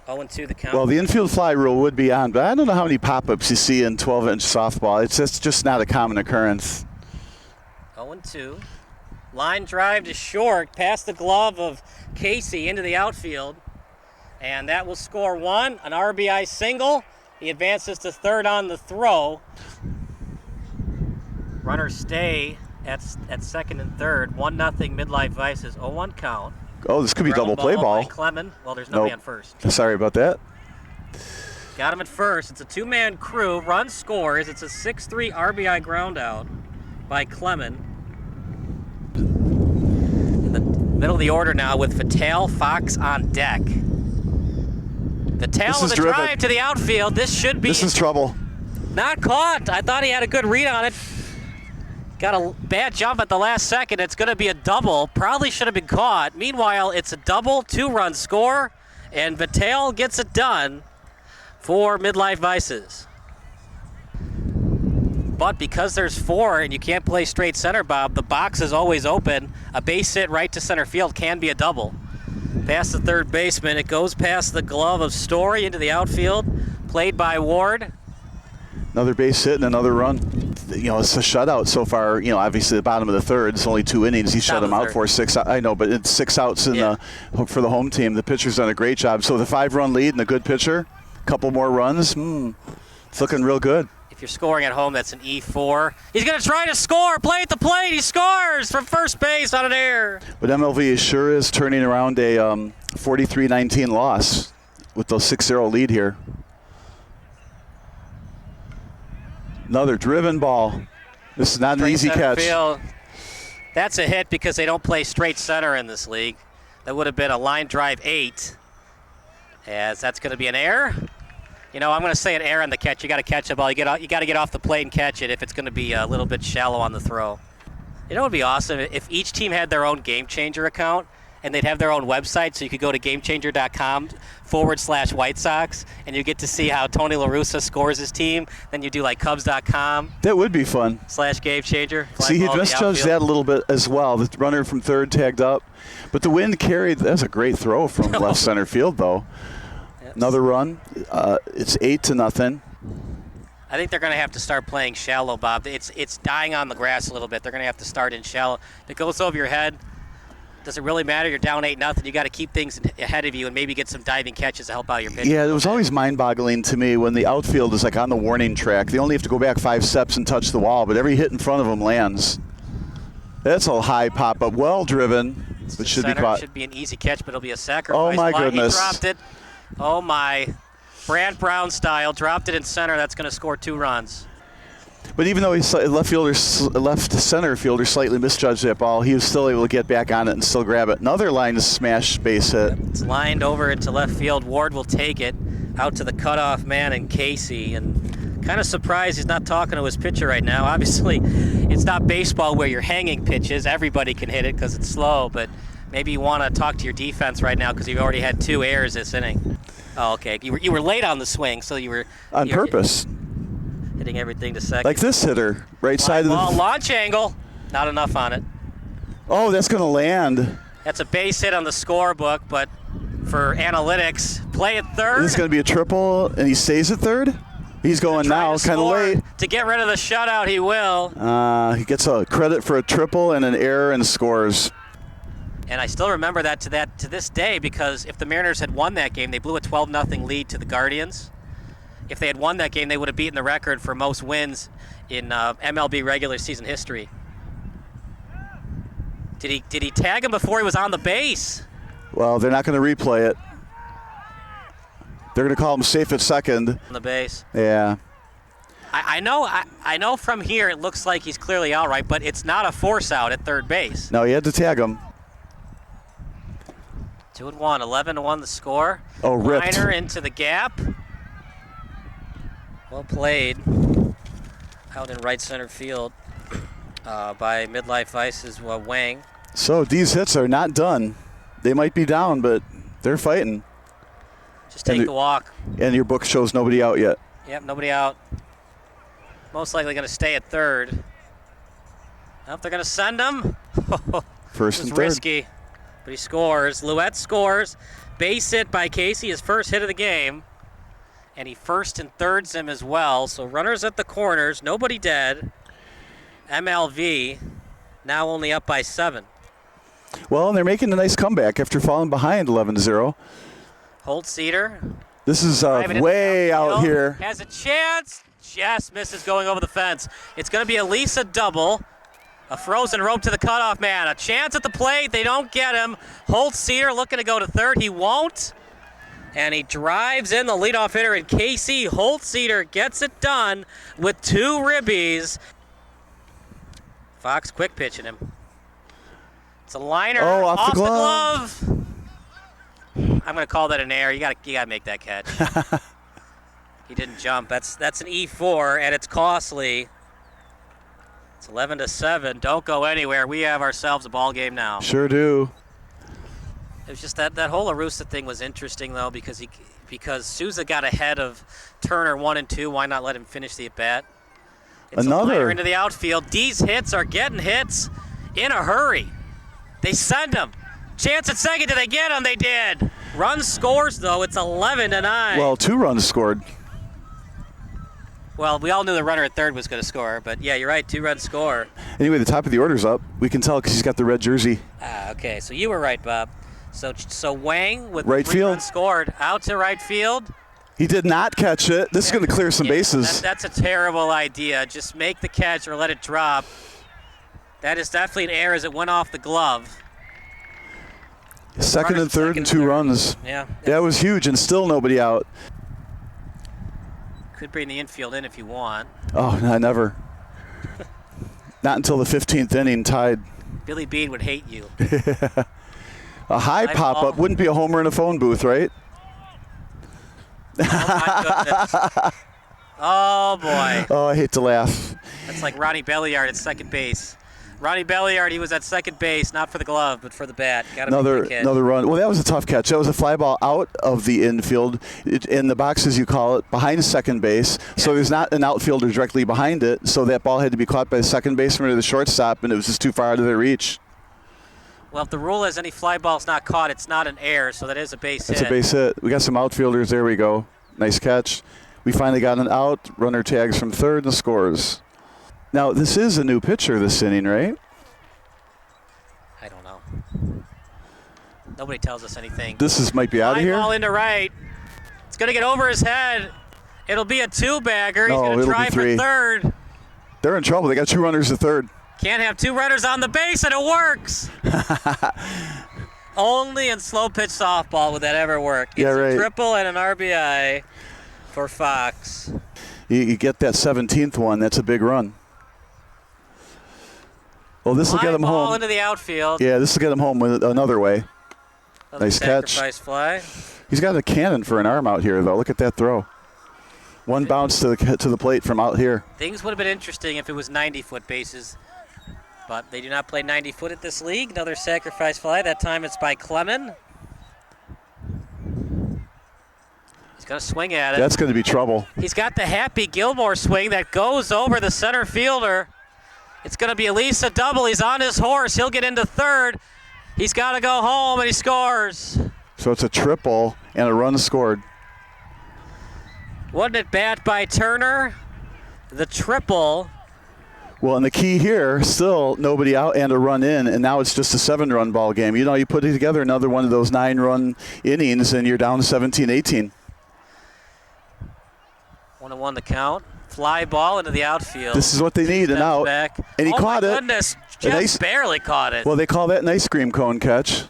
0-2 the count. Well, the infield fly rule would be on, but I don't know how many pop-ups you see in 12-inch softball. It's just not a common occurrence. 0-2. Line drive to short, past the glove of Casey into the outfield. And that will score one, an RBI single. He advances to third on the throw. Runners stay at second and third. 1-0 Midlife Vices, 0-1 count. Oh, this could be double play ball. Clemens. Well, there's nobody on first. Sorry about that. Got him at first. It's a two-man crew. Run scores. It's a 6-3 RBI ground out by Clemens. In the middle of the order now with Fatale, Fox on deck. Fatale with a drive to the outfield. This should be. This is trouble. Not caught. I thought he had a good read on it. Got a bad jump at the last second. It's going to be a double. Probably should have been caught. Meanwhile, it's a double, two-run score, and Vitale gets it done for Midlife Vices. But because there's four and you can't play straight center, Bob, the box is always open. A base hit right to center field can be a double. Past the third baseman, it goes past the glove of Story into the outfield, played by Ward. Another base hit and another run. You know, it's a shutout so far. You know, obviously the bottom of the third. It's only 2 innings. He shut him out for 6. I know, but it's 6 outs for the home team. The pitcher's done a great job. So the 5-run lead and a good pitcher. A couple more runs. It's looking real good. If you're scoring at home, that's an E4. He's going to try to score. Play at the plate. He scores from first base on an error. But MLV sure is turning around a 43-19 loss with those 6-0 lead here. Another driven ball. This is not an easy catch. Field. That's a hit because they don't play straight center in this league. That would have been a line drive 8. As that's going to be an error. You know, I'm going to say an error on the catch. You got to catch the ball. You got to get off the plate and catch it if it's going to be a little bit shallow on the throw. You know what would be awesome? If each team had their own Game Changer account and they'd have their own website, so you could go to GameChanger.com/White Sox and you get to see how Tony La Russa scores his team. Then you do like Cubs.com. That would be fun. /Game Changer. See, he misjudged that a little bit as well. The runner from third tagged up. But the wind carried. That was a great throw from left center field, though. Yes. Another run. It's 8-0. I think they're going to have to start playing shallow, Bob. It's dying on the grass a little bit. They're going to have to start in shallow. If it goes over your head, does it really matter? You're down 8-0. You got to keep things ahead of you and maybe get some diving catches to help out your pitcher. Yeah, it was always mind-boggling to me when the outfield is like on the warning track. They only have to go back 5 steps and touch the wall, but every hit in front of them lands. That's a high pop-up, well-driven, but should be caught. Should be an easy catch, but it'll be a sacrifice. Oh my goodness! He dropped it. Oh my! Brant Brown style, dropped it in center. That's going to score 2 runs. But even though left center fielder slightly misjudged that ball, he was still able to get back on it and still grab it. Another line to smash base hit. It's lined over into left field. Ward will take it out to the cutoff man and Casey. And kind of surprised he's not talking to his pitcher right now. Obviously, it's not baseball where you're hanging pitches. Everybody can hit it because it's slow. But maybe you want to talk to your defense right now because you've already had 2 errors this inning. Oh, okay. You were late on the swing, so you were on purpose. Hitting everything to second. Like this hitter, right side of the ball, launch angle. Not enough on it. Oh, that's going to land. That's a base hit on the scorebook, but for analytics, play at third. This is going to be a triple, and he stays at third. He's going now, kind of late. To get rid of the shutout, he will. He gets a credit for a triple and an error and scores. And I still remember that to this day because if the Mariners had won that game, they blew a 12-0 lead to the Guardians. If they had won that game, they would have beaten the record for most wins in MLB regular season history. Did he tag him before he was on the base? Well, they're not going to replay it. They're going to call him safe at second. On the base. Yeah. I know from here it looks like he's clearly all right, but it's not a force out at third base. No, he had to tag him. 2-1, 11-1 the score. Oh, ripped. Liner into the gap. Well played out in right center field by Midlife Vice's Wang. So these hits are not done. They might be down, but they're fighting. Just take the walk. And your book shows nobody out yet. Yep, nobody out. Most likely going to stay at third. Now if they're going to send them, first and third. Risky. But he scores. Louette scores. Base hit by Casey, his first hit of the game. And he first and thirds him as well. So runners at the corners, nobody dead. MLV now only up by 7. Well, and they're making a nice comeback after falling behind 11-0. Holtz-Cedar. This is way out here. Has a chance. Just misses going over the fence. It's going to be a Lisa double. A frozen rope to the cutoff man. A chance at the plate. They don't get him. Holtz-Cedar looking to go to third. He won't. And he drives in the leadoff hitter. And Casey Holtz-Cedar gets it done with 2 ribbies. Fox quick pitching him. It's a liner off the glove. I'm going to call that an error. You got to make that catch. He didn't jump. That's an E4, and it's costly. It's 11-7. Don't go anywhere. We have ourselves a ball game now. Sure do. It was just that whole Arusa thing was interesting though because Souza got ahead of Turner 1 and 2. Why not let him finish the at bat? It's another a liner into the outfield. These hits are getting hits in a hurry. They send them. Chance at second. Did they get them? They did. Run scores though. It's 11-9. Well, 2 runs scored. Well, we all knew the runner at third was going to score, but yeah, you're right. 2-run score. Anyway, the top of the order's up. We can tell because he's got the red jersey. Okay, so you were right, Bob. So Wang with right 3 field runs scored out to right field. He did not catch it. This is going to clear some bases. That's a terrible idea. Just make the catch or let it drop. That is definitely an error as it went off the glove. Second and third and 2 runs. Yeah. That was huge and still nobody out. Could bring the infield in if you want. Oh, no, never. Not until the 15th inning tied. Billy Bean would hate you. A high pop-up wouldn't be a homer in a phone booth, right? Oh, my goodness. Oh, boy. Oh, I hate to laugh. That's like Ronnie Belliard at second base. Ronnie Belliard, he was at second base, not for the glove, but for the bat. Another run. Well, that was a tough catch. That was a fly ball out of the infield, in the box, as you call it, behind second base. Yeah. So there's not an outfielder directly behind it. So that ball had to be caught by the second baseman or the shortstop, and it was just too far out of their reach. Well, if the rule is any fly ball's not caught, it's not an error, so that is a base hit. It's a base hit. We got some outfielders. There we go. Nice catch. We finally got an out. Runner tags from third and scores. Now, this is a new pitcher this inning, right? I don't know. Nobody tells us anything. This might be out of here. Ball into right. It's going to get over his head. It'll be a 2-bagger. He's going to try for third. They're in trouble. They got 2 runners at third. Can't have 2 runners on the base, and it works. Only in slow pitch softball would that ever work. It's a triple and an RBI for Fox. You get that 17th one. That's a big run. Well, this will get him home. Ball into the outfield. Yeah, this will get him home with another way. Nice catch. Sacrifice fly. He's got a cannon for an arm out here, though. Look at that throw. One bounce to the plate from out here. Things would have been interesting if it was 90-foot bases, but they do not play 90-foot at this league. Another sacrifice fly. That time it's by Clemens. He's going to swing at it. That's going to be trouble. He's got the Happy Gilmore swing that goes over the center fielder. It's going to be Elisa double. He's on his horse. He'll get into third. He's got to go home, and he scores. So it's a triple and a run scored. Wasn't it bat by Turner? The triple. Well, and the key here, still nobody out and a run in, and now it's just a 7-run ball game. You know, you put together another one of those 9-run innings, and you're down 17-18. 1-1 the count. Fly ball into the outfield. This is what they need, an out. Back. And he caught it. Oh, my goodness. Just barely caught it. Well, they call that an ice cream cone catch.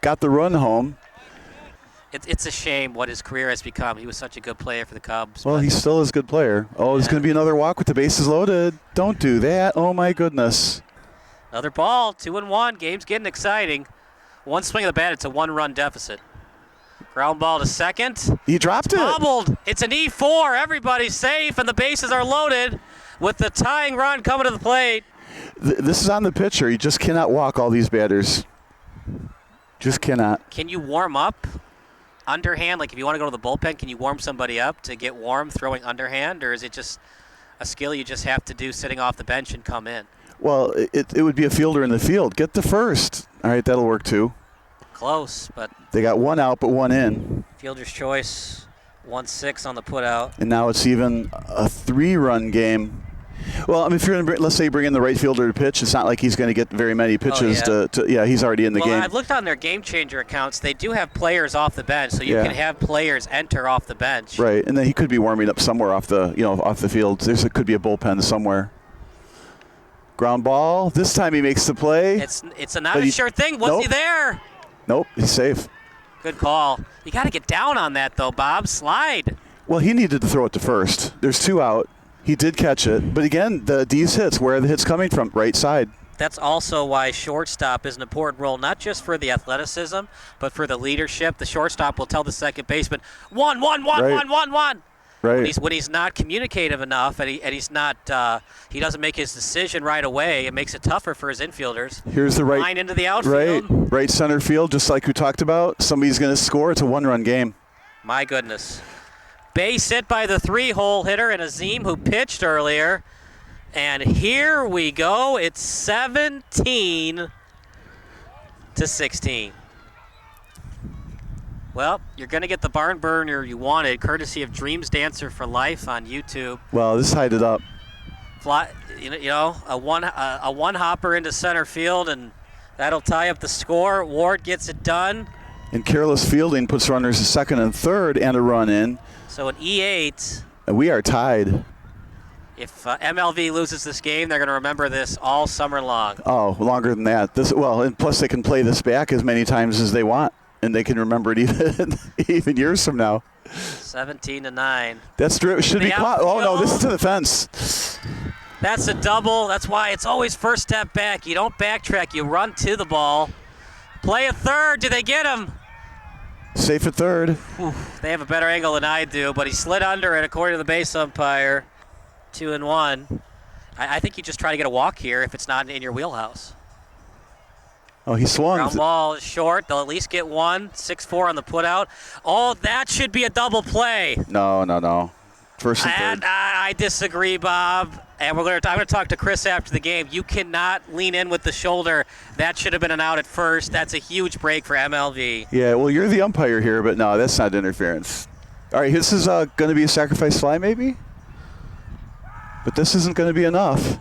Got the run home. It's a shame what his career has become. He was such a good player for the Cubs. Well, he still is a good player. Oh, there's going to be another walk with the bases loaded. Don't do that. Oh, my goodness. Another ball, 2-1. Game's getting exciting. One swing of the bat, it's a 1-run deficit. Ground ball to second. He dropped it. Bobbled. It's an E4. Everybody's safe, and the bases are loaded with the tying run coming to the plate. This is on the pitcher. You just cannot walk all these batters. Just cannot. Can you warm up underhand? Like if you want to go to the bullpen, can you warm somebody up to get warm throwing underhand? Or is it just a skill you just have to do sitting off the bench and come in? Well, it would be a fielder in the field. Get the first. All right, that'll work too. close, but they got one out but one in. fielder's choice, 1-6 on the put out. And now it's even a 3-run game. Well, I mean, if you're going to, let's say, bring in the right fielder to pitch, it's not like he's going to get very many pitches yeah. he's already in the game. I've looked on their game changer accounts. They do have players off the bench, so you can have players enter off the bench. Right, and then he could be warming up somewhere off the field. There could be a bullpen somewhere. Ground ball. This time he makes the play. It's not a sure thing. Was he there? Nope, he's safe. Good call. You got to get down on that, though, Bob. Slide. Well, he needed to throw it to first. There's 2 out. He did catch it. But again, the Deez hits, where are the hits coming from? Right side. That's also why shortstop is an important role, not just for the athleticism, but for the leadership. The shortstop will tell the second baseman, one. Right. When he's not communicative enough and he's not, he doesn't make his decision right away, it makes it tougher for his infielders. Here's the line into the outfield. Right center field, just like we talked about. Somebody's going to score. It's a 1-run game. My goodness. Base hit by the 3-hole hitter and Azim, who pitched earlier. And here we go. It's 17-16. Well, you're going to get the barn burner you wanted, courtesy of Dreams Dancer for Life on YouTube. Well, this tied it up. A one hopper into center field, and that'll tie up the score. Ward gets it done. And careless fielding puts runners at second and third and a run in. So an E8. And we are tied. If MLV loses this game, they're going to remember this all summer long. Oh, longer than that. And plus they can play this back as many times as they want, and they can remember it even years from now. 17-9. Should be caught. Oh no, this is to the fence. That's a double. That's why it's always first step back. You don't backtrack. You run to the ball. Play a third. Do they get him? Safe at third. Whew, they have a better angle than I do, but he slid under it according to the base umpire. 2-1. I think you just try to get a walk here if it's not in your wheelhouse. Oh, he swung. Ground ball is short. They'll at least get one. 6-4 on the putout. Oh, that should be a double play. No. First and third. I disagree, Bob. And I'm going to talk to Chris after the game. You cannot lean in with the shoulder. That should have been an out at first. That's a huge break for MLV. Yeah, well, you're the umpire here, but no, that's not interference. All right, this is going to be a sacrifice fly maybe? But this isn't going to be enough.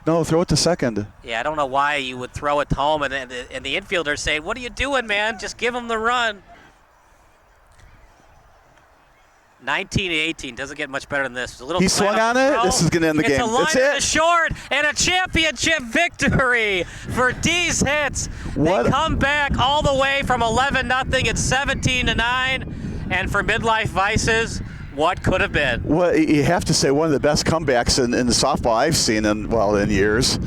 No, throw it to second. Yeah, I don't know why you would throw it home and the infielder say, "What are you doing, man? Just give him the run." 19-18 doesn't get much better than this. He swung on it. This is going to end the game. It's a line That's in it. the short and a championship victory for Deez hits. They come back all the way from 11-0. It's 17-9, and for Midlife Vices, what could have been? Well, you have to say one of the best comebacks in the softball I've seen in years.